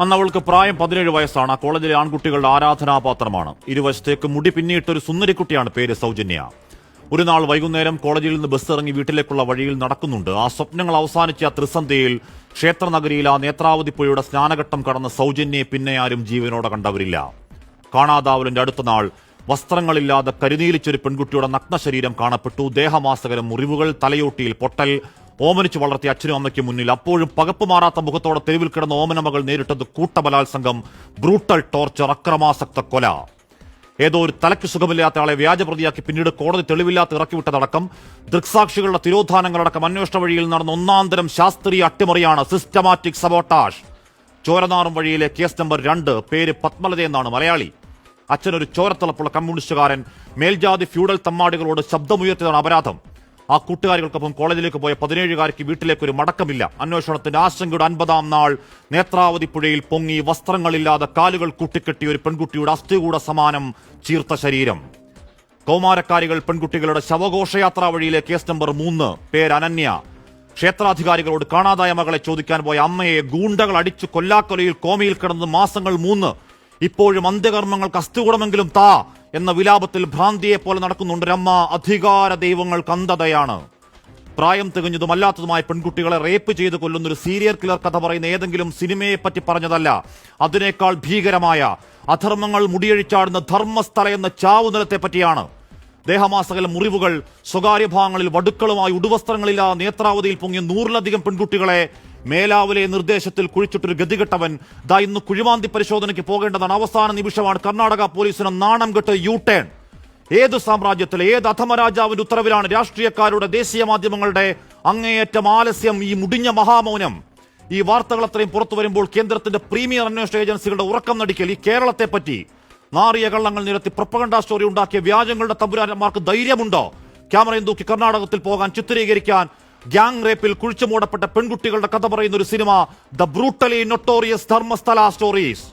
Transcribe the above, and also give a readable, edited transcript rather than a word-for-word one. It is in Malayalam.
അന്ന് അവൾക്ക് പ്രായം 17 വയസ്സാണ്. കോളേജിലെ ആൺകുട്ടികളുടെ ആരാധനാപാത്രമാണ്. ഇരുവശത്തേക്ക് മുടി പിന്നിയിട്ടൊരു സുന്ദരിക്കുട്ടിയാണ്. പേര് സൗജന്യ. ഒരു നാൾ വൈകുന്നേരം കോളേജിൽ നിന്ന് ബസ് ഇറങ്ങി വീട്ടിലേക്കുള്ള വഴിയിൽ നടക്കുന്നുണ്ട്. ആ സ്വപ്നങ്ങൾ അവസാനിച്ച ആ ത്രിസന്ധ്യയിൽ ക്ഷേത്രനഗരിയിൽ ആ നേത്രാവതി പുഴയുടെ സ്നാനഘട്ടം കടന്ന സൗജന്യയെ പിന്നെ ആരും ജീവനോടെ കണ്ടവരില്ല. കാണാതാവലിന്റെ അടുത്ത നാൾ വസ്ത്രങ്ങളില്ലാതെ കരിനീലിച്ചൊരു പെൺകുട്ടിയുടെ നഗ്ന ശരീരം കാണപ്പെട്ടു. ദേഹമാസകരം മുറിവുകൾ, തലയോട്ടിയിൽ പൊട്ടൽ. ഓമനിച്ച് വളർത്തിയ അച്ഛനും അമ്മയ്ക്ക് മുന്നിൽ അപ്പോഴും പകപ്പ് മാറാത്ത മുഖത്തോടെ തെരുവിൽ കിടന്ന ഓമന മകൾ നേരിട്ടത് കൂട്ടബലാത്സംഗം, ബ്രൂട്ടൽ ടോർച്ചർ, അക്രമാസക്ത കൊല. ഏതോ ഒരു തലയ്ക്ക് സുഖമില്ലാത്ത ആളെ വ്യാജപ്രതിയാക്കി പിന്നീട് കോടതി തെളിവില്ലാത്ത ഇറക്കിവിട്ടതടക്കം ദൃക്സാക്ഷികളുടെ തിരോധാനങ്ങളടക്കം അന്വേഷണ വഴിയിൽ നടന്ന ഒന്നാന്തരം ശാസ്ത്രീയ അട്ടിമറിയാണ് സിസ്റ്റമാറ്റിക് സബോട്ടാഷ്. ചോരനാറും വഴിയിലെ കേസ് നമ്പർ 2. പേര് പത്മലത എന്നാണ്. മലയാളി. അച്ഛനൊരു ചോരത്തിളപ്പുള്ള കമ്മ്യൂണിസ്റ്റുകാരൻ. മേൽജാതി ഫ്യൂഡൽ തമ്മാടികളോട് ശബ്ദമുയർത്തിയതാണ് അപരാധം. ആ കൂട്ടുകാരികൾക്കൊപ്പം കോളേജിലേക്ക് പോയ 17-കാരിക്ക് വീട്ടിലേക്കൊരു മടക്കമില്ല. അന്വേഷണത്തിന്റെ ആശങ്കയുടെ 50-ാം നാൾ നേത്രാവതി പുഴയിൽ പൊങ്ങി വസ്ത്രങ്ങളില്ലാതെ കാലുകൾ കൂട്ടിക്കെട്ടിയ ഒരു പെൺകുട്ടിയുടെ അസ്ഥികൂട സമാനം ചീർത്ത ശരീരം. കൗമാരക്കാരികൾ പെൺകുട്ടികളുടെ ശവഘോഷയാത്രാ വഴിയിലെ കേസ് നമ്പർ 3. പേര് അനന്യ. ക്ഷേത്രാധികാരികളോട് കാണാതായ മകളെ ചോദിക്കാൻ പോയ അമ്മയെ ഗൂണ്ടകൾ അടിച്ചു കൊല്ലാക്കൊലയിൽ കോമയിൽ കിടന്നത് മാസങ്ങൾ 3. ഇപ്പോഴും അന്ത്യകർമ്മങ്ങൾക്ക് അസ്ഥികൂടമെങ്കിലും താ എന്ന വിലാപത്തിൽ ഭ്രാന്തിയെ പോലെ നടക്കുന്നുണ്ടൊരമ്മ. അധികാര ദൈവങ്ങൾക്ക് അന്ധതയാണ്. പ്രായം തികഞ്ഞതുമല്ലാത്തതുമായ പെൺകുട്ടികളെ റേപ്പ് ചെയ്ത് കൊല്ലുന്നൊരു സീരിയൽ കില്ലർ കഥ പറയുന്ന ഏതെങ്കിലും സിനിമയെ പറ്റി പറഞ്ഞതല്ല. അതിനേക്കാൾ ഭീകരമായ അധർമ്മങ്ങൾ മുടിയഴിച്ചാടുന്ന ധർമ്മസ്ഥല എന്ന ചാവുനിലത്തെ പറ്റിയാണ്. ദേഹമാസകല മുറിവുകൾ, സ്വകാര്യ ഭാഗങ്ങളിൽ വടുക്കളുമായി ഉടുവസ്ത്രങ്ങളില്ലാതെ നേത്രാവതിയിൽ പൊങ്ങിയ 100-ലധികം പെൺകുട്ടികളെ മേലാവിലെ നിർദ്ദേശത്തിൽ കുഴിച്ചിട്ടൊരു ഗതികെട്ടവൻ ദാ ഇന്ന് കുഴിമാന്തി പരിശോധനയ്ക്ക് പോകേണ്ടതാണ്. അവസാന നിമിഷമാണ് കർണാടക പോലീസിന് നാണം കെട്ട് യു-ടേൺ. ഏത് സാമ്രാജ്യത്തിലെ ഏത് അധമരാജാവിന്റെ ഉത്തരവിലാണ് രാഷ്ട്രീയക്കാരുടെ, ദേശീയ മാധ്യമങ്ങളുടെ അങ്ങേയറ്റം ആലസ്യം, ഈ മുടിഞ്ഞ മഹാമൗനം? ഈ വാർത്തകൾ അത്രയും പുറത്തു വരുമ്പോൾ കേന്ദ്രത്തിന്റെ പ്രീമിയർ അന്വേഷണ ഏജൻസികളുടെ ഉറക്കം നടിക്കൽ. ഈ കേരളത്തെ പറ്റി നാറിയ കള്ളങ്ങൾ നിരത്തി പ്രൊപ്പഗണ്ട സ്റ്റോറി ഉണ്ടാക്കിയ വ്യാജങ്ങളുടെ തമ്പുരാന്മാർക്ക് ധൈര്യമുണ്ടോ ക്യാമറയും തൂക്കി കർണാടകത്തിൽ പോകാൻ, ചിത്രീകരിക്കാൻ? ഗ്യാങ് റേപ്പിൽ കുഴിച്ചുമൂടപ്പെട്ട പെൺകുട്ടികളുടെ കഥ പറയുന്ന ഒരു cinema, the brutally notorious Dharmasthala stories.